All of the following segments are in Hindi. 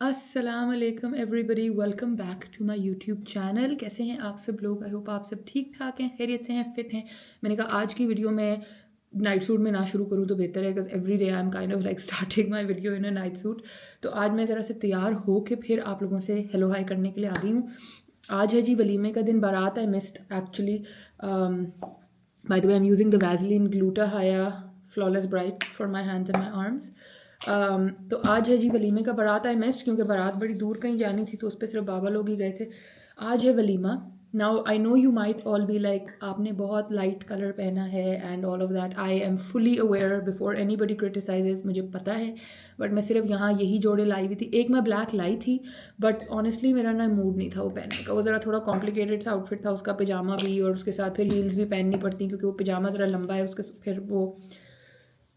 अस्सलाम वालेकुम everybody, welcome back to my YouTube channel. कैसे हैं आप सब लोग? आई होप आप सब ठीक ठाक हैं, खैरियत से हैं, फिट हैं। मैंने कहा आज की वीडियो में नाइट सूट में ना शुरू करूँ तो बेहतर है, because every day I am kind of like starting my video in a night suit. तो आज मैं ज़रा से तैयार हो के फिर आप लोगों से हेलो हाई करने के लिए आ गई हूँ। आज है जी वलीमे का दिन, बारात। I missed actually. By the way, I am using the Vaseline glutahya flawless bright for my hands and my arms. तो आज है जी वलीमे का। बारात आई मिस्ड क्योंकि बारात बड़ी दूर कहीं जानी थी, तो उस पर सिर्फ बाबा लोग ही गए थे। आज है वलीमा। Now I know you might all be like, आपने बहुत लाइट कलर पहना है and all of that. I am fully aware before anybody criticises, मुझे पता है। बट मैं सिर्फ यहाँ यही जोड़े लाई हुई थी। एक मैं ब्लैक लाई थी, बट ऑनेस्टली मेरा ना मूड नहीं था वो पहनने का। वो ज़रा थोड़ा कॉम्प्लिकेटेड सा आउटफिट था, उसका पजामा भी और उसके साथ फिर हील्स भी पहननी पड़ती, क्योंकि वो पजामा ज़रा लंबा है उसके फिर वो।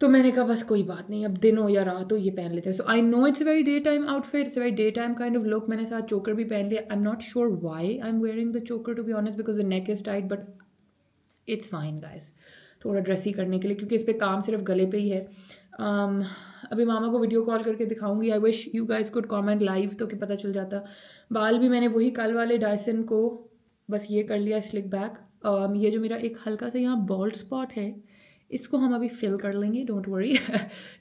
तो मैंने कहा बस कोई बात नहीं, अब दिन हो या रात हो ये पहन लेते हैं। So I know it's a very daytime outfit, it's a very daytime kind of look. मैंने साथ चोकर भी पहन लिया। I am not sure why I am wearing the choker to be honest, because the neck is tight, but it's fine guys. थोड़ा ड्रेसी करने के लिए, क्योंकि इस पर काम सिर्फ गले पे ही है। अभी मामा को वीडियो कॉल करके दिखाऊंगी। I wish you guys could comment live, तो कि पता चल जाता। बाल भी मैंने वही कल वाले डायसन को बस ये कर लिया स्लिक बैक। ये जो मेरा एक हल्का सा यहाँ बॉल्ड स्पॉट है, इसको हम अभी फिल कर लेंगे, डोंट वरी।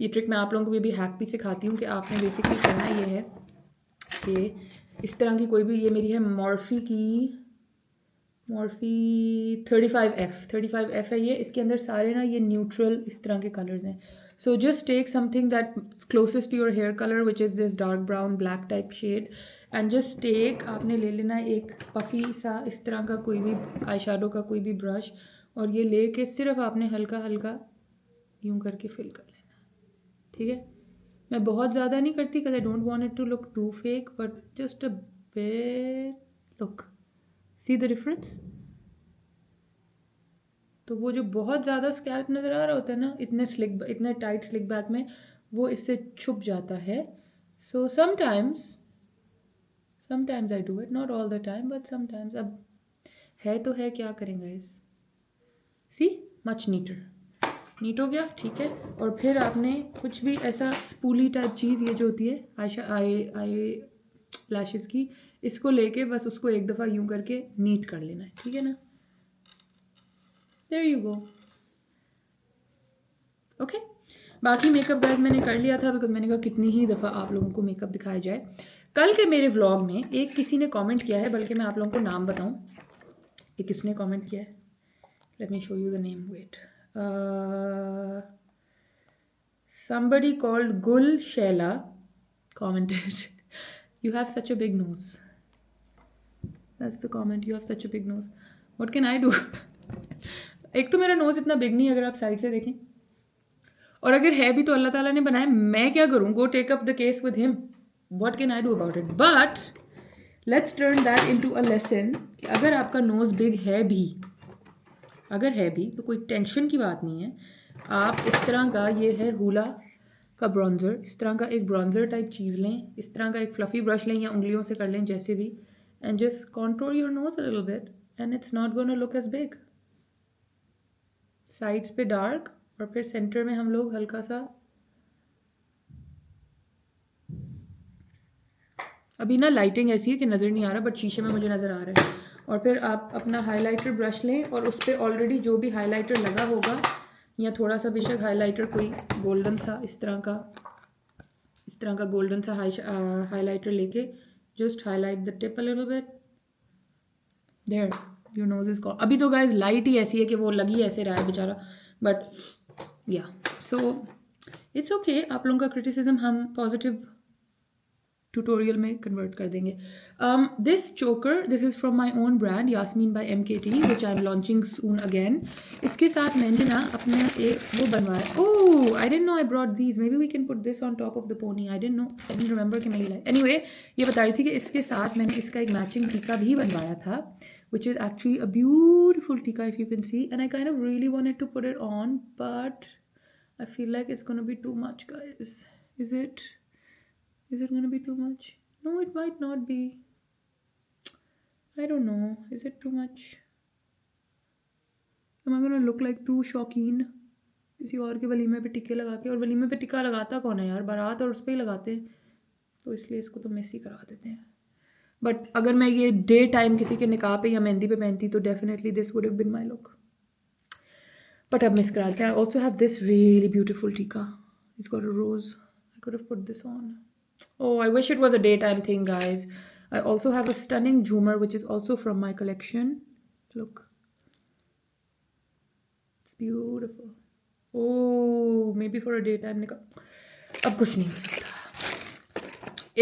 ये ट्रिक मैं आप लोगों को भी हैक भी सिखाती हूँ कि आपने बेसिकली करना ये है कि इस तरह की कोई भी, ये मेरी है मॉर्फी 35F है ये। इसके अंदर सारे ना ये न्यूट्रल इस तरह के कलर्स हैं। So just take something that closest to your hair colour, which is this dark brown black type shade, and just take, आपने ले लेना एक पफी सा इस तरह का कोई भी आई शेडो का कोई भी ब्रश, और ये लेके सिर्फ आपने हल्का हल्का यूं करके फिल कर लेना, ठीक है। मैं बहुत ज़्यादा नहीं करती, because I don't want it to look too fake, but just a bit. Look, see the difference. तो वो जो बहुत ज़्यादा स्कैल्प नज़र आ रहा होता है ना इतने टाइट स्लिक बैक में, वो इससे छुप जाता है। So sometimes I do it, not all the time, but sometimes. अब है तो है, क्या करेंगे इस। सी, मच नीट हो गया, ठीक है। और फिर आपने कुछ भी ऐसा स्पूली टाइप चीज़, ये जो होती है आई लैशेस की, इसको लेके बस उसको एक दफ़ा यूं करके नीट कर लेना है, ठीक है ना। There you go. ओके। बाकी मेकअप गाइस मैंने कर लिया था, बिकॉज मैंने कहा कितनी ही दफ़ा आप लोगों को मेकअप दिखाया जाए। कल के मेरे व्लॉग में एक किसी ने कमेंट किया है, बल्कि मैं आप लोगों को नाम बताऊं कि किसने कमेंट किया है। Let me show you the name, wait. somebody called Gul Shela commented, you have such a big nose. That's the comment, you have such a big nose. What can I do? एक तो मेरा नोज इतना बिग नहीं, अगर आप साइड से देखें, और अगर है भी तो अल्लाह ताला ने बनाया, मैं क्या करूँ? Go take up the case with him, what can I do about it. But let's turn that into a lesson कि अगर आपका नोज बिग है भी, अगर है भी तो कोई टेंशन की बात नहीं है। आप इस तरह का, ये है हुला का ब्रॉन्जर, इस तरह का एक ब्रॉन्जर टाइप चीज़ लें, इस तरह का एक फ्लफ़ी ब्रश लें या उंगलियों से कर लें जैसे भी, and just control your nose a little bit and it's not gonna look as big. Sides पे डार्क और फिर सेंटर में हम लोग हल्का सा, अभी ना लाइटिंग ऐसी है कि नज़र नहीं आ रहा, बट शीशे में मुझे नज़र आ रहा है। और फिर आप अपना हाइलाइटर ब्रश लें और उस पर ऑलरेडी जो भी हाइलाइटर लगा होगा, या थोड़ा सा बेशक हाइलाइटर कोई गोल्डन सा इस तरह का गोल्डन सा हाइलाइटर लेके just highlight the tip a little bit. There, your nose is gone. अभी तो गाइज लाइट ही ऐसी है कि वो लगी ऐसे रहा है बेचारा, but yeah so it's okay. आप लोगों का क्रिटिसिज्म हम पॉजिटिव ट्यूटोरियल में कन्वर्ट कर देंगे। This choker, this is from my own brand Yasmeen by MKT, which I am launching soon again. इसके साथ मैंने ना अपने एक वो बनवाया। Oh, I didn't know I brought these, maybe we can put this on top of the pony. I didn't know, I didn't remember कि मैं ये लाई। एनीवे, ये बता रही थी कि इसके साथ मैंने इसका एक मैचिंग टीका भी बनवाया था, which is actually a beautiful tika, if you can see, and I kind of really wanted to put it on, but I feel like it's gonna be too much, guys. Is it gonna be too much? No, it might not be. I don't know. Is it too much? Am I gonna look like too शौकीन किसी और के वलीमे पे टिक्के लगा के? और वलीमे पे टिक्का लगाता कौन है यार? बारात और उस पर ही लगाते हैं। तो इसलिए इसको तो मिस ही करा देते हैं. बट अगर मैं ये डे टाइम किसी के निकाह पे या मेहंदी पे पहनती तो definitely this would have been my look. But अब मिस करा देते हैं. I also have this really beautiful tikka. It's got a rose. I could have put this on. Oh, I wish it was a daytime thing, guys. I also have a stunning Jhumar, which is also from my collection. Look. It's beautiful. Oh, maybe for a daytime. अब कुछ नहीं हो सकता.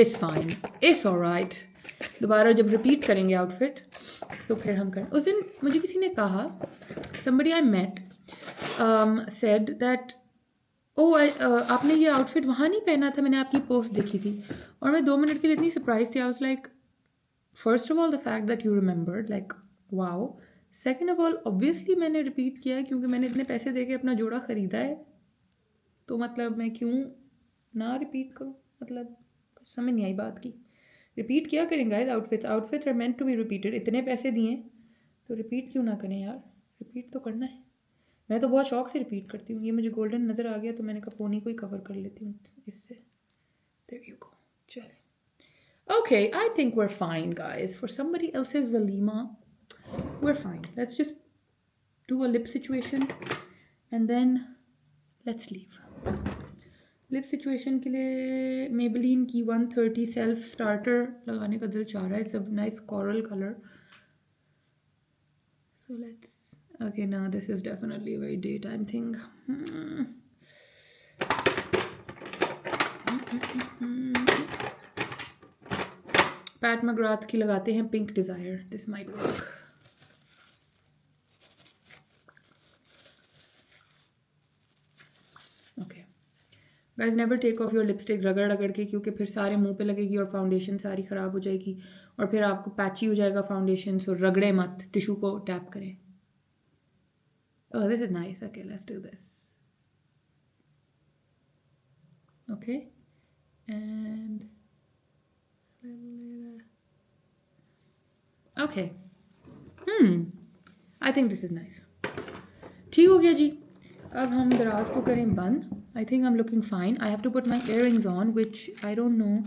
It's fine. It's alright. दोबारा जब रिपीट करेंगे आउटफिट तो फिर हम करें. उस दिन मुझे किसी ने कहा, somebody I met said that आपने ये आउटफिट वहाँ नहीं पहना था, मैंने आपकी पोस्ट देखी थी. और मैं 2 मिनट के लिए इतनी सरप्राइज थी. आई was like, first of all the fact that you remembered, like wow. Second of all obviously मैंने रिपीट किया है क्योंकि मैंने इतने पैसे दे के अपना जोड़ा ख़रीदा है, तो मतलब मैं क्यों ना रिपीट करूँ. मतलब कुछ समझ नहीं आई बात की. रिपीट किया करें guys. Outfits are meant to be repeated. इतने पैसे दिए तो रिपीट क्यों ना करें यार. रिपीट तो करना है. मैं तो बहुत शौक से रिपीट करती हूँ. ये मुझे गोल्डन नज़र आ गया तो मैंने कहा पोनी को ही कवर कर लेती हूँ इससे. There you go. चले. Okay, I think we're fine, guys. For somebody else's walima, we're fine. Let's just do a lip situation and then let's leave. Lip situation के लिए Maybelline की 130 Self Starter लगाने का दिल चाह रहा है. It's a nice coral color. So let's. Okay, now this is definitely a very daytime thing. Pat McGrath की लगाते हैं pink desire. This might work. Okay guys, never take off your lipstick रगड़ रगड़ के, क्योंकि फिर सारे मुंह पे लगेगी और फाउंडेशन सारी ख़राब हो जाएगी और फिर आपको पैची हो जाएगा फाउंडेशन. सो रगड़े मत, टिशू को टैप करें. Oh, this is nice. Okay, let's do this. Okay, and okay. I think this is nice. ठीक हो गया जी. अब हम दराज को करें बंद. I think I'm looking fine. I have to put my earrings on, which I don't know.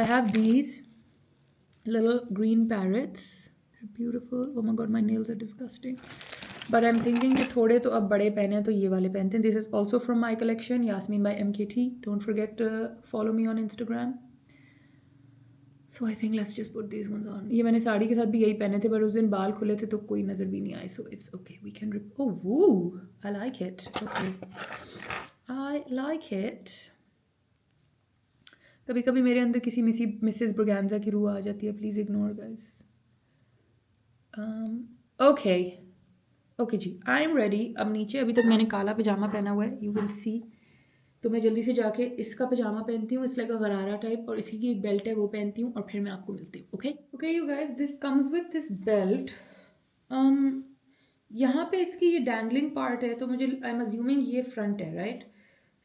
I have these little green parrots. They're beautiful. Oh my god, my nails are disgusting. But I'm thinking कि थोड़े तो अब बड़े पहने तो ये वाले पहनते हैं. This is also from my collection, Yasmin by MKT. Don't forget to follow me on Instagram. So I think let's just put these ones on. ये मैंने साड़ी के साथ भी यही पहने थे, पर उस दिन बाल खुले थे तो कोई नज़र भी नहीं आए. So it's okay. We can oh woo, I like it. Okay, I like it. कभी कभी मेरे अंदर किसी मिसेस ब्रगैंजा की रूह आ जाती है. Please ignore guys. Okay okay जी, आई एम रेडी. अब नीचे अभी तक मैंने काला पजामा पहना हुआ है, यू कैन सी. तो मैं जल्दी से जाके इसका पजामा पहनती हूँ. इस लाइक गरारा टाइप, और इसी की एक बेल्ट है वो पहनती हूँ और फिर मैं आपको मिलती हूँ. Okay okay you guys, this comes with this belt. यहाँ पे इसकी ये डैंगलिंग पार्ट है, तो मुझे आई एम अज्यूमिंग ये फ्रंट है, right,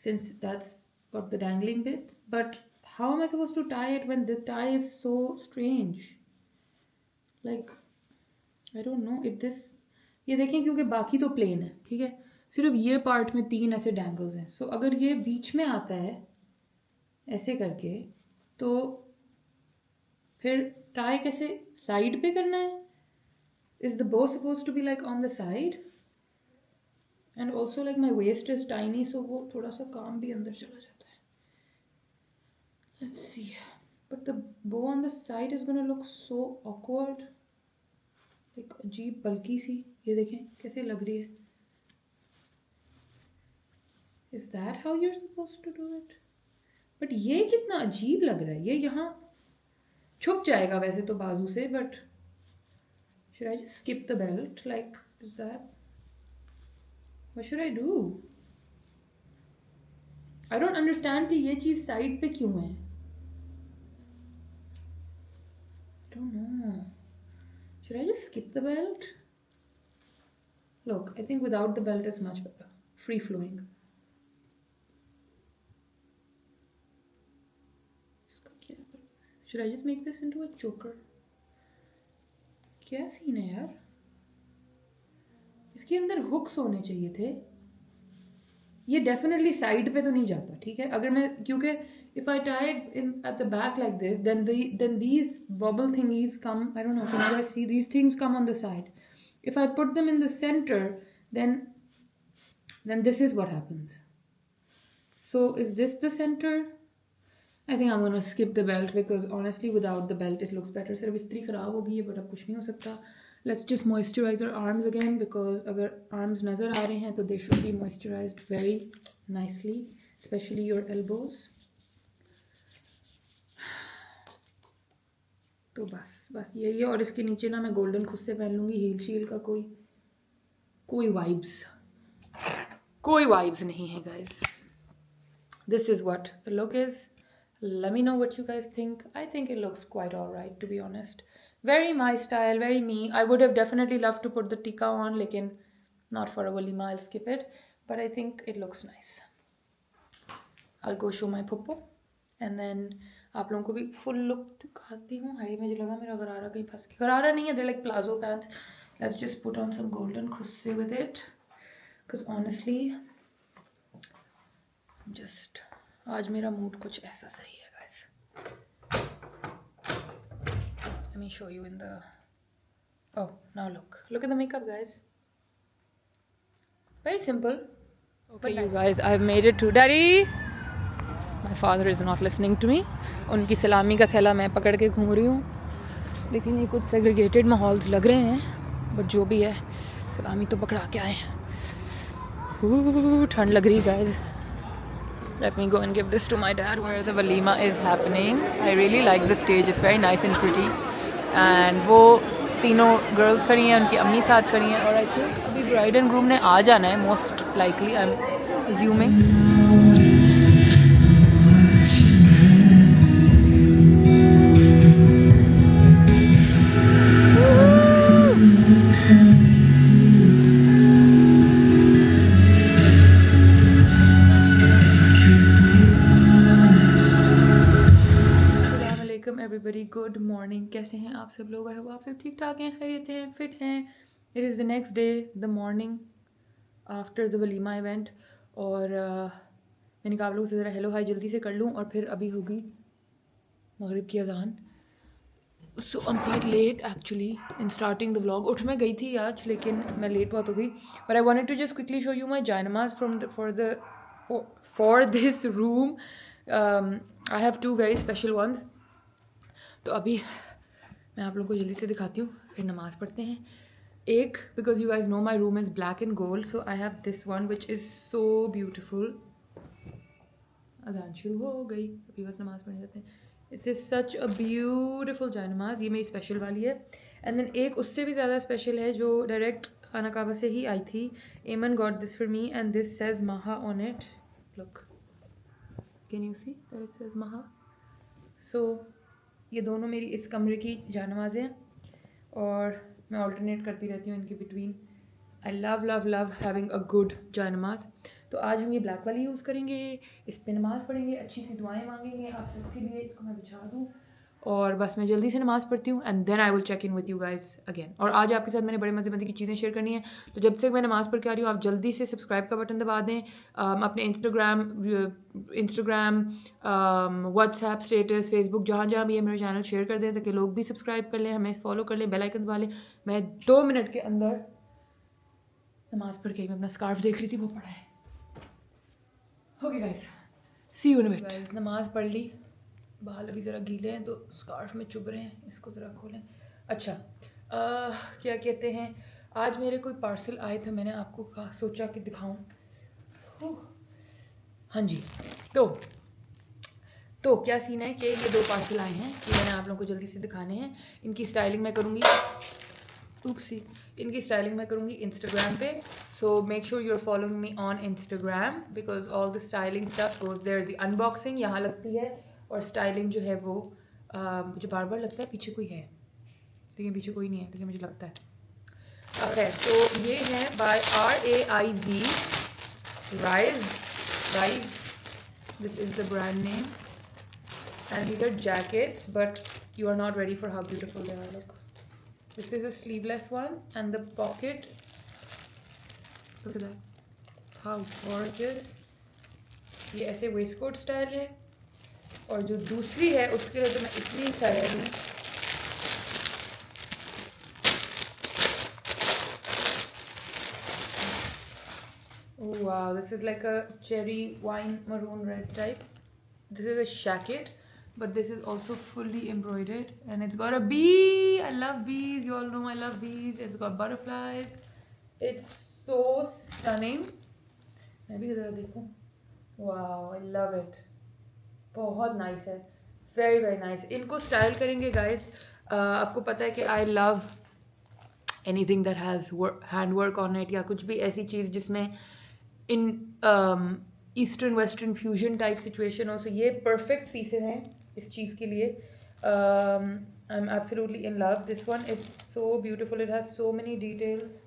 since that's got the dangling bits. But how am I suppose to tie it when the tie is so strange. Like I don't know if this. ये देखें, क्योंकि बाकी तो प्लेन है, ठीक है, सिर्फ ये पार्ट में 3 ऐसे डैंगल्स हैं. सो अगर ये बीच में आता है ऐसे करके, तो फिर टाई कैसे साइड पे करना है. Is the bow suppose to be like on the side, and also like my waist is tiny, so वो थोड़ा सा काम भी अंदर चला जाता है. Let's see. But the bow on the side is gonna look so awkward, एक अजीब बल्कि सी. ये देखें कैसे लग रही है. Is that how you're supposed to do it? But ये कितना अजीब लग रहा है. ये यहाँ छुप जाएगा वैसे तो बाजू से, but should I just skip the belt? Like, is that? What should I do? I don't understand कि ये चीज़ साइड पे क्यों है. I don't know. Should I just skip the belt? Look, I think without the belt is much better. Free flowing. Should I just make this into a choker? क्या सीन है यार. इसके अंदर हुक्स होने चाहिए थे. ये डेफिनेटली साइड पे तो नहीं जाता, ठीक है. अगर मैं, क्योंकि if I tie it in at the back like this, then these bubble thingies come. I don't know. Can you guys see? These things come on the side. If I put them in the center, then this is what happens. So is this the center? I think I'm gonna skip the belt because honestly without the belt it looks better. सिर्फ इस्त्री खराब हो गई है but अब कुछ नहीं हो सकता. Let's just moisturize our arms again because अगर arms नज़र आ रहे हैं तो they should be moisturized very nicely, especially your elbows. तो बस यही है. और इसके नीचे ना मैं गोल्डन खुद से पहन लूँगी. हील शील का कोई वाइब्स नहीं है guys. This is what the look is. Let me know what you guys think. I think it looks quite alright, to be honest. Very my style, very me. I would have definitely loved to put the tikka on, lekin not for a walima, I'll skip it. But I think it looks nice. I'll go show my popo. And then आप लोगों को भी full look दिखाती हूँ. हाय मुझे लगा मेरा गरारा कहीं फंस गया. गरारा नहीं है, they're like plazo pants. Let's just put on some golden khusse with it. Because honestly, just आज मेरा मूड कुछ ऐसा सही है guys. Let me show you in the. Oh, now look at the makeup guys. Very simple. Okay you guys, I've made it to Daddy. My father is not listening to me. उनकी सलामी का थैला मैं पकड़ के घूम रही हूँ. लेकिन ये कुछ सेग्रीगेटेड माहौल्स लग रहे हैं. बट जो भी है सलामी तो पकड़ा के आए. ठंड लग रही guys. Let me go and give this to my dad where the walima is happening. I really like the stage. It's very nice and pretty. And वो तीनों girls खड़ी हैं, उनकी अम्मी साथ खड़ी हैं. और I think अभी bride and groom ने आ जाना है most likely. I'm assuming. Everybody, good morning. कैसे हैं आप सब लोग? आप सब ठीक ठाक हैं, खैरियत हैं, फिट हैं. It is the next day, the morning after the walima event. और मैंने कहा आप लोगों से ज़रा हेलो हाय जल्दी से कर लूँ. और फिर अभी होगी मगरिब की अजान. So I'm quite late actually in starting the vlog. उठ मैं गई थी आज लेकिन मैं लेट बहुत हो गई. But I wanted to just quickly show you my janamas for this room. I have two very special ones. तो अभी मैं आप लोगों को जल्दी से दिखाती हूँ, फिर नमाज़ पढ़ते हैं. एक because you guys know my room is black and gold, so I have this one which is so beautiful. अजान शुरू हो गई, अभी बस नमाज़ पढ़ने जाते हैं. It's is such a beautiful जाय नमाज. ये मेरी स्पेशल वाली है. एंड देन एक उससे भी ज़्यादा स्पेशल है जो डायरेक्ट खाना काबा से ही आई थी. Aiman got this for me and this says Maha on it. Look, can you see that it says Maha. So ये दोनों मेरी इस कमरे की जानमाज़ें हैं और मैं ऑल्टरनेट करती रहती हूँ इनके between. I love having a good जानमाज. तो आज हम ये ब्लैक वाली यूज़ करेंगे. इस पे नमाज़ पढ़ेंगे, अच्छी सी दुआएं मांगेंगे आप सबके लिए. इसको मैं बिछा दूँ और बस मैं जल्दी से नमाज़ पढ़ती हूँ and then I will check in with you guys again. और आज आपके साथ मैंने बड़े मज़े की चीज़ें शेयर करनी है. तो जब से मैं नमाज़ पढ़ के आ रही हूँ आप जल्दी से सब्सक्राइब का बटन दबा दें. अपने इंस्टाग्राम व्हाट्सएप स्टेटस फेसबुक जहाँ भी है मेरा चैनल शेयर कर दें ताकि लोग भी सब्सक्राइब कर लें, हमें फॉलो कर लें, बेल आइकन दबा लें. मैं 2 मिनट के अंदर नमाज़ पढ़ के मैं अपना स्कार्फ देख रही थी वो पड़ा है. Okay guys, see you in a bit. नमाज़ पढ़ ली, बाल अभी ज़रा गीले हैं तो स्कार्फ में चुभ रहे हैं, इसको ज़रा खोलें. अच्छा क्या कहते हैं, आज मेरे कोई पार्सल आए थे, मैंने आपको सोचा कि दिखाऊं. हाँ जी, तो क्या सीन है कि ये 2 पार्सल आए हैं कि मैंने आप लोगों को जल्दी से दिखाने हैं. इनकी स्टाइलिंग मैं करूँगी इंस्टाग्राम पे. So make sure you are following me on Instagram because all the styling stuff goes there. The unboxing यहाँ लगती है और स्टाइलिंग जो है वो मुझे बार बार लगता है पीछे कोई है लेकिन पीछे कोई नहीं है लेकिन मुझे लगता है. ओके, तो ये है by RAIZ Raiz. This is the brand name and these are jackets but you are not ready for how beautiful they are. Look, this is a sleeveless one and the pocket, look at that, how gorgeous. ये ऐसे waistcoat style है और जो दूसरी है उसके लिए तो मैं इतनी एक्साइटेड हूँ। Oh wow, this is like a cherry wine maroon red type. This is a shacket, but this is also fully embroidered and it's got a bee. I love bees. You all know I love bees. It's got butterflies. It's so stunning. मैं भी ज़रा देखूँ. Wow, I love it. बहुत nice है. Very very nice. इनको स्टाइल करेंगे guys. आपको पता है कि I love anything that has hand work on it या कुछ भी ऐसी चीज़ जिसमें in eastern western fusion type situation हो. सो ये परफेक्ट पीसेस हैं इस चीज़ के लिए. I am absolutely in love. This one is so beautiful. It has so many details.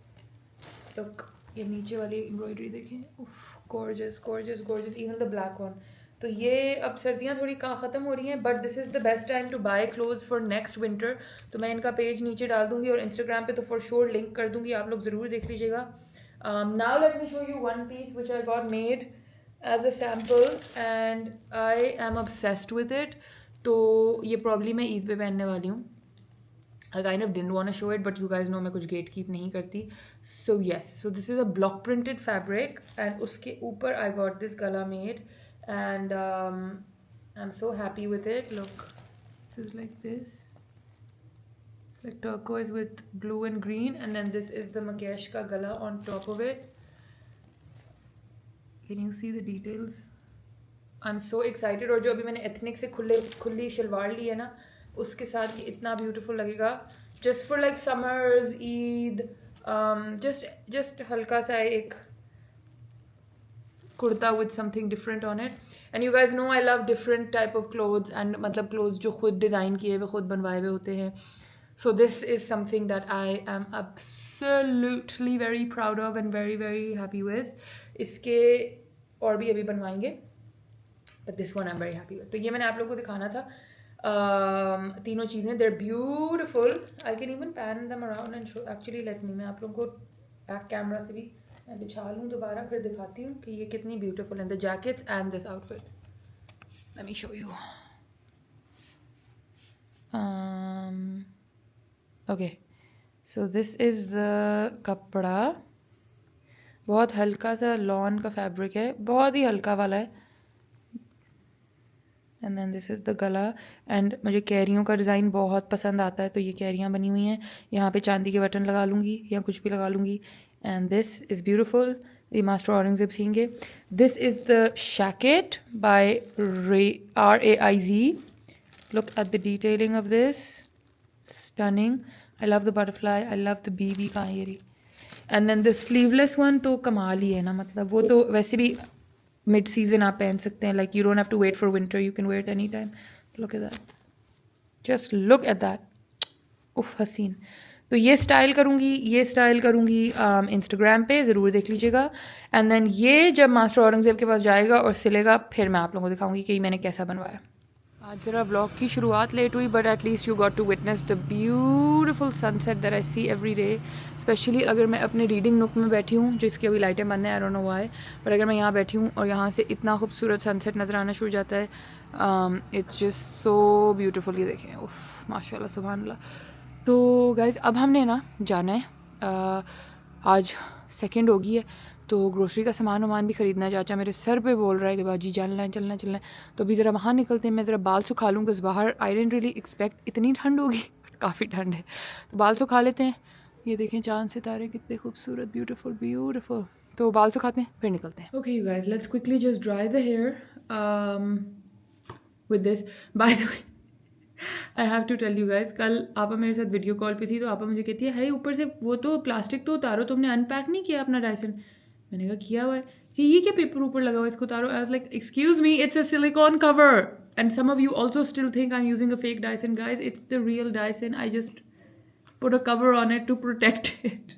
Look, ये नीचे वाली एम्ब्रॉयडरी देखें. उफ, gorgeous gorgeous gorgeous. Even the black one. तो ये अब सर्दियाँ थोड़ी ख़त्म हो रही हैं, but this is the best time to buy clothes for next winter. तो मैं इनका पेज नीचे डाल दूँगी और इंस्टाग्राम पे तो फॉर श्योर लिंक कर दूँगी. आप लोग ज़रूर देख लीजिएगा. Now let me show you one piece which I got made as a sample and I am obsessed with it. तो ये probably मैं ईद पे पहनने वाली हूँ. I kind of didn't want to show it, but you guys know मैं कुछ gatekeep नहीं करती. So yes, so this is a block printed fabric and उसके ऊपर I got this gala made and I'm so happy with it. Look, this is like this. It's like turquoise with blue and green, and then this is the Makesh ka gala on top of it. Can you see the details? I'm so excited. और जो अभी मैंने एथनिक से खुली शलवार ली है ना, उसके साथ ये इतना ब्यूटीफुल लगेगा. Just for like summers, Eid, just हल्का सा एक kurta with something different on it. And you guys know I love different type of clothes and मतलब clothes जो खुद डिज़ाइन किए हुए खुद बनवाए हुए होते हैं. So this is something that I am absolutely very proud of and very very happy with. इसके और भी अभी बनवाएंगे, but this one I'm very happy with. तो ये मैंने आप लोगों को दिखाना था. तीनों चीज़ें, they're beautiful. I can even pan them around and show. Actually let me, मैं आप लोगों को बैक कैमरा से भी मैं बिछा लूँ दोबारा, फिर दिखाती हूँ कि ये कितनी ब्यूटीफुल हैं. The jackets and this outfit. Let me show you. Okay, so this is the कपड़ा. बहुत हल्का सा लॉन का फैब्रिक है, बहुत ही हल्का वाला है. And then this is the गला. एंड मुझे कैरियों का डिज़ाइन बहुत पसंद आता है, तो ये कैरियाँ बनी हुई हैं. यहाँ पे चांदी के बटन लगा लूँगी या कुछ भी लगा लूँगी. And this is beautiful. ये मास्टर ऑरेंजिप सींगे. This is the shacket by RAIZ. Look at the detailing of this. Stunning. I love the butterfly. I love the bee कहाँ है ये रही. And then the sleeveless one तो कमाल ही है ना. मतलब वो तो वैसे भी mid season आप पहन सकते हैं. Like you don't have to wait for winter. You can wear it anytime. Look at that. Just look at that. उफ, हसीन. तो ये स्टाइल करूँगी इंस्टाग्राम पे, ज़रूर देख लीजिएगा. एंड देन ये जब मास्टर औरंगज़ेब के पास जाएगा और सिलेगा, फिर मैं आप लोगों को दिखाऊंगी कि मैंने कैसा बनवाया. आज ज़रा ब्लॉग की शुरुआत लेट हुई, but at least you got to witness the beautiful sunset that I see every day. Especially अगर मैं अपने रीडिंग नुक में बैठी हूँ, जिसकी अभी लाइटें बंद हैं, आई डोंट नो व्हाई, पर अगर मैं यहाँ बैठी हूँ और यहाँ से इतना खूबसूरत सनसेट नज़र आना शुरू हो जाता है. It's just so beautiful. ये देखें, उफ, माशाल्लाह, सुभान अल्लाह. तो गाइज अब हमने ना जाना है. आज सेकेंड हो गई है, तो ग्रोसरी का सामान भी ख़रीदना है. चाचा मेरे सर पे बोल रहा है कि बाजी चलना है. तो अभी ज़रा बाहर निकलते हैं. मैं ज़रा बाल सुखा लूँ, बिकॉज़ बाहर आई डेंट रियली एक्सपेक्ट इतनी ठंड होगी, काफ़ी ठंड है. तो बाल सुखा लेते हैं. ये देखें चांद सितारे कितने खूबसूरत, ब्यूटीफुल. तो बाल सुखाते हैं, फिर निकलते हैं. Okay you guys, let's quickly just dry the hair with this. By the way, I have to tell you guys, कल आपा मेरे साथ वीडियो कॉल पे थी, तो आपा मुझे कहती है ऊपर से वो तो प्लास्टिक तो उतारो, तुमने अनपैक नहीं किया अपना डायसन. मैंने कहा किया हुआ है. ये क्या पेपर ऊपर लगा हुआ है, इसको उतारो. I was like excuse me, it's a silicone cover. And some of you also still think I am using a fake Dyson. Guys, it's the real Dyson. I just put a cover on it to protect it.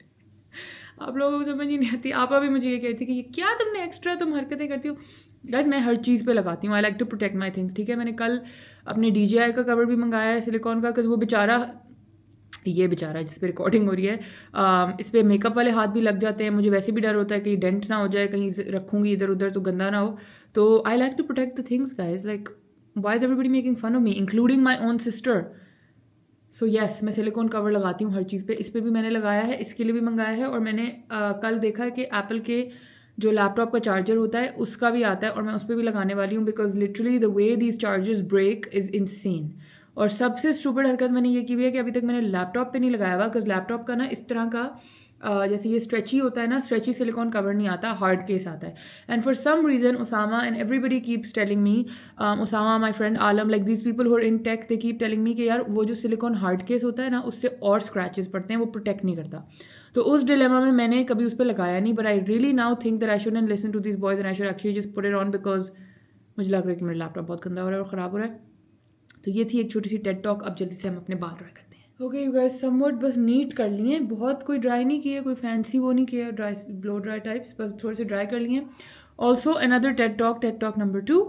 आप लोगों को समझ ही नहीं आती. आपा भी मुझे ये कहती कि ये क्या तुमने एक्स्ट्रा तुम हरकतें करती हो. गाइज, मैं हर चीज़ पे लगाती हूँ. I like to protect my things. ठीक है, मैंने कल अपने DJI का कवर भी मंगाया है सिलिकॉन का, बिकॉज वो बेचारा जिस पे रिकॉर्डिंग हो रही है, इस पर मेकअप वाले हाथ भी लग जाते हैं. मुझे वैसे भी डर होता है कि डेंट ना हो जाए, कहीं रखूँगी इधर उधर तो गंदा ना हो. तो I like to protect the things guys. Like Why is everybody making fun of me, including my own sister? So yes मैं सिलिकॉन कवर लगाती हूँ हर चीज़ पे. इस पर भी मैंने लगाया है, इसके लिए भी मंगाया है, और मैंने कल देखा है कि एप्पल के जो लैपटॉप का चार्जर होता है उसका भी आता है, और मैं उस पर भी लगाने वाली हूँ. Because literally the way these chargers break is insane. और सबसे स्टूपिड हरकत मैंने ये की हुई है कि अभी तक मैंने लैपटॉप पे नहीं लगाया हुआ, बिकॉज लैपटॉप का ना इस तरह का जैसे ये स्ट्रेची होता है ना, स्ट्रेची सिलिकॉन कवर नहीं आता, हार्ड केस आता है. And for some reason Usama and everybody keeps telling me, Usama, my friend Alam, like these people who are in tech, they keep telling me कि यार वो जो सिलिकॉन हार्ड केस होता है ना उससे और स्क्रैचेस पड़ते हैं, वो प्रोटेक्ट नहीं करता. तो उस डिलेमा में मैंने कभी उस पर लगाया नहीं. But I really now think that I shouldn't listen to this boys and I should actually just put it on, because मुझे लग रहा है कि मेरा लैपटॉप बहुत गंदा हो रहा है और ख़राब हो रहा है. तो ये थी एक छोटी सी टेड टॉक. अब जल्दी से हम अपने बाल ड्राई करते हैं. ओके यू गाइस, समवट बस नीट कर लिए, बहुत कोई ड्राई नहीं किया, कोई फैंसी वो नहीं किया ड्राई ब्लो ड्राई टाइप्स, बस थोड़े से ड्राई कर लिए. Also another TED talk number 2.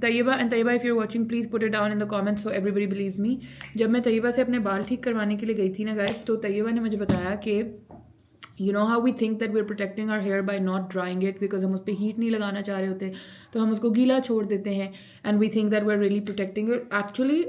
Tayyaba and Tayyaba, if you are watching please put it down in the comments so everybody believes me. जब मैं तैयबा से अपने बाल ठीक करवाने के लिए गई थी ना गाइस, तो तैयबा ने मुझे बताया कि you know how we think that we are protecting our hair by not drying it, because हम उस पर हीट नहीं लगाना चाह रहे होते, तो हम उसको गीला छोड़ देते हैं. And we think that we are really protecting it. Actually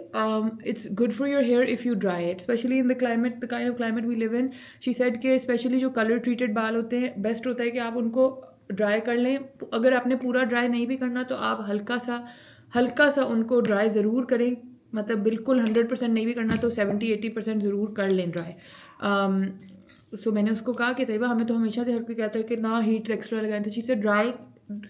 it's good for your hair if you dry it, specially in the climate, the kind of climate we live in. She said के स्पेशली जो कलर ट्रीटेड बाल होते हैं, बेस्ट होता है कि आप उनको ड्राई कर लें. अगर आपने पूरा ड्राई नहीं भी करना तो आप हल्का सा उनको ड्राई ज़रूर करें. मतलब बिल्कुल 100% नहीं भी करना तो 70-80% ज़रूर कर लें ड्राई. सो मैंने उसको कहा कि तैयबा हमें तो हमेशा से हर कोई कहता है कि ना हीट एक्स्ट्रा लगाएं, तो चीज़ से ड्राई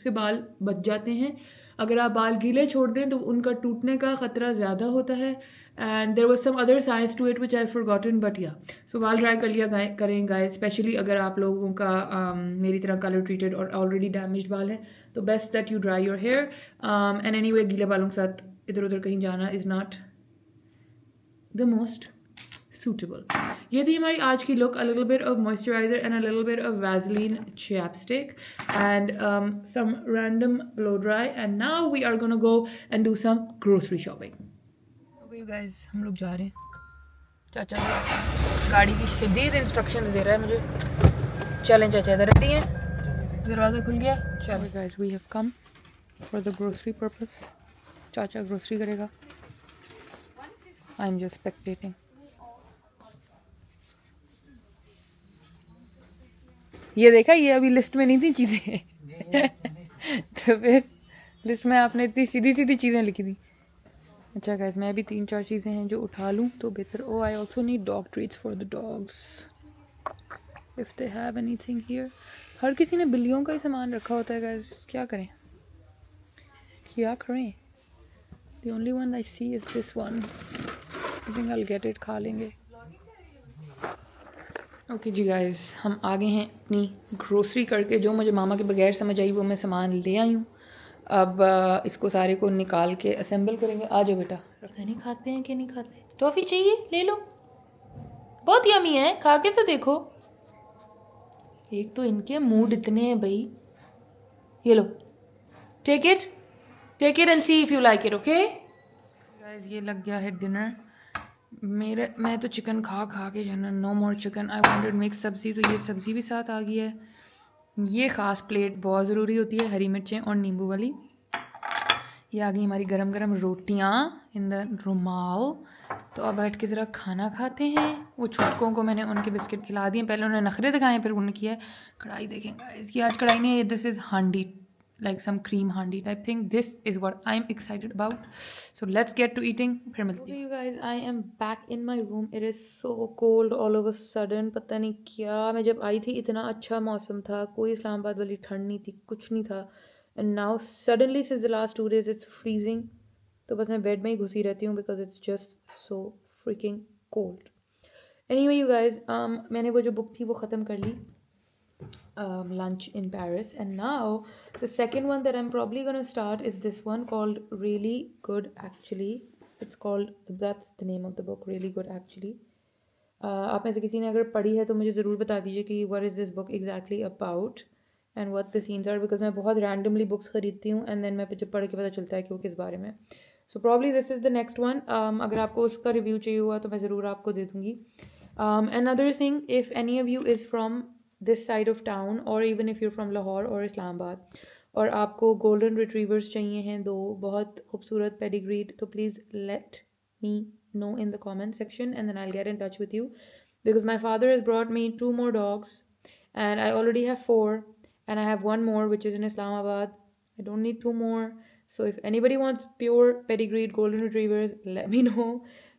से बाल बच जाते हैं. अगर आप बाल गीले छोड़ दें तो उनका टूटने का ख़तरा ज़्यादा होता है. And there was some other science to it which I forgotten, but yeah so बाल ड्राई कर लिया करें गाइस, स्पेशली अगर आप लोगों का मेरी तरह कलर ट्रीटेड और ऑलरेडी डैमेज्ड बाल है, तो best that you dry your hair. And anyway गीले बालों के साथ इधर उधर कहीं जाना is not the most suitable. ये थी हमारी आज की look, a little bit of moisturizer and a little bit of Vaseline chapstick and some random blow dry, and now we are gonna go and do some grocery shopping. Okay you guys, हम लोग जा रहे हैं. चाचा गाड़ी की शदीद इंस्ट्रक्शंस दे रहा है मुझे. चलें चाचा, इधर रेडी हैं, दरवाज़ा खुल गया. चलो guys, we have come for the grocery purpose. चाचा ग्रोसरी करेगा, I am just spectating. ये देखा, ये अभी लिस्ट में नहीं थी चीज़ें तो फिर लिस्ट में आपने इतनी सीधी सीधी चीज़ें लिखी थी. अच्छा गाइस, मैं अभी 3-4 चीज़ें हैं जो उठा लूँ तो बेहतर. Oh I also need dog treats for the dogs if they have anything here. हर किसी ने बिल्लियों का ही सामान रखा होता है गाइस, क्या करें. The only one I see is this one. I think I will get it, खा लेंगे. ओके जी गाइस, हम आ गए हैं अपनी ग्रोसरी करके. जो मुझे मामा के बगैर समझ आई वो मैं सामान ले आई हूँ. अब इसको सारे को निकाल के असेंबल करेंगे. आ जाओ बेटा. पता नहीं खाते हैं कि नहीं खाते. टॉफ़ी चाहिए, ले लो, बहुत यमी है, खा के तो देखो. एक तो इनके मूड इतने हैं भाई. ये लो, take it and see if you like it. Okay guys, ये लग गया है डिनर. मैं तो चिकन खा के जो है ना, no more chicken. I wanted mix sabzi, तो ये सब्ज़ी भी साथ आ गई है. ये ख़ास प्लेट बहुत ज़रूरी होती है, हरी मिर्चें और नींबू वाली. ये आ गई हमारी गरम गरम रोटियाँ इन द रुमाल. तो अब बैठ के ज़रा खाना खाते हैं. वो छोटकों को मैंने उनके बिस्किट खिला दिए. पहले उन्होंने नखरे दिखाए, फिर उन्होंने किया है. कढ़ाई देखेंगे इसकी, आज कढ़ाई नहीं है, दिस इज़ हांडी, like some cream handi type thing. This is what I'm excited about. So let's get to eating. फिर मिलते हैं. Okay you guys, I am back in my room. It is so cold all of a sudden. पता नहीं क्या, मैं जब आई थी इतना अच्छा मौसम था, कोई इस्लामाबाद वाली ठंड नहीं थी, कुछ नहीं था. And now suddenly since the last 2 days it's freezing. तो बस मैं बेड में ही घुसी रहती हूँ because it's just so freaking cold. Anyway you guys, मैंने वो जो बुक थी वो ख़त्म कर ली, Lunch in Paris, and now the second one that I'm probably gonna start is this one called Really Good Actually. It's called, that's the name of the book, Really Good Actually. आप में से किसी ने अगर पढ़ी है तो मुझे ज़रूर बता दीजिए कि what is this book exactly about and what the scenes are, because मैं बहुत randomly books ख़रीदती हूँ and then मैं जब पढ़ के पता चलता है कि वो किस बारे में. So probably this is the next one. अगर आपको उसका रिव्यू चाहिए हुआ तो मैं ज़रूर आपको दे दूँगी. Another thing, if any of you is from this side of town, or even if you're from Lahore or Islamabad, और आपको गोल्डन रिट्रीवर्स चाहिए हैं 2 बहुत खूबसूरत पेडिग्रीड, तो please let me know in the comment section and then I'll get in touch with you because my father has brought me 2 more dogs and I already have 4 and I have 1 more which is in Islamabad. I don't need 2 more. So if anybody wants pure pedigreed golden retrievers, let me know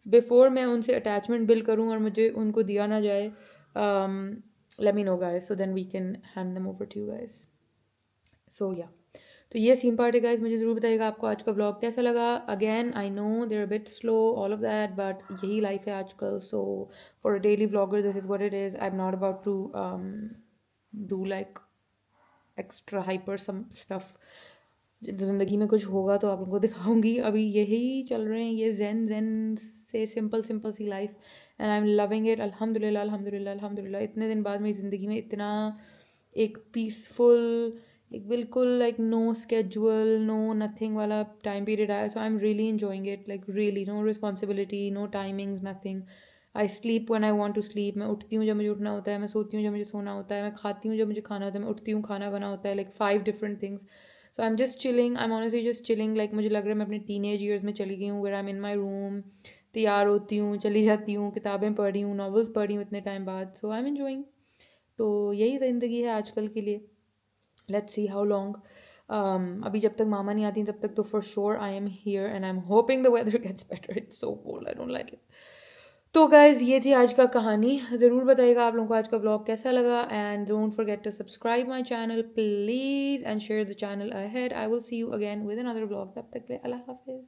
before मैं उनसे attachment bill करूँ और मुझे उनको दिया ना जाए. Let me know guys so then we can hand them over to you guys. So yeah. तो ये सीन पार्ट है गाइज. मुझे ज़रूर बताइएगा आपको आज का व्लॉग कैसा लगा. Again I know there a bit slow all of that but यही लाइफ है आजकल. So for a daily vlogger this is what it is. I am not about to do like extra hyper some stuff. ज़िंदगी में कुछ होगा तो आप लोगों को दिखाऊंगी. अभी यही चल रहे हैं ये zen से सिंपल सी life and I am loving it. अल्हम्दुलिल्लाह अल्हम्दुलिल्लाह अल्हम्दुलिल्लाह. इतने दिन बाद मेरी ज़िंदगी में इतना एक पीसफुल, एक बिल्कुल like no schedule no nothing वाला टाइम पीरियड आया. So I am really enjoying it like really. No responsibility, no timings, nothing. I sleep when I want to sleep. मैं उठती हूँ जब मुझे उठना होता है, मैं सोती हूँ जब मुझे सोना होता है, मैं खाती हूँ जब मुझे खाना होता है, मैं उठती हूँ खाना बना होता है. Like 5 different things. So I am just chilling. I am honestly just chilling. Like मुझे लग रहा है मैं अपने टीनेज ईयर्स में चली गई हूँ where I am in my room. तैयार होती हूँ, चली जाती हूँ, किताबें पढ़ी हूँ, नॉवेल्स पढ़ी हूँ इतने टाइम बाद. So I am enjoying. तो यही ज़िंदगी है आजकल के लिए. Let's see how long. अभी जब तक मामा नहीं आती तब तक तो for sure I am here and I am hoping the weather gets better. It's so cold, I don't like it. तो गाइज ये थी आज का कहानी. ज़रूर बताइएगा आप लोगों को आज का व्लॉग कैसा लगा and don't forget to subscribe my channel please and share the channel ahead. I will see you again with another vlog. तब तक के लिए अल्लाह हाफिज़.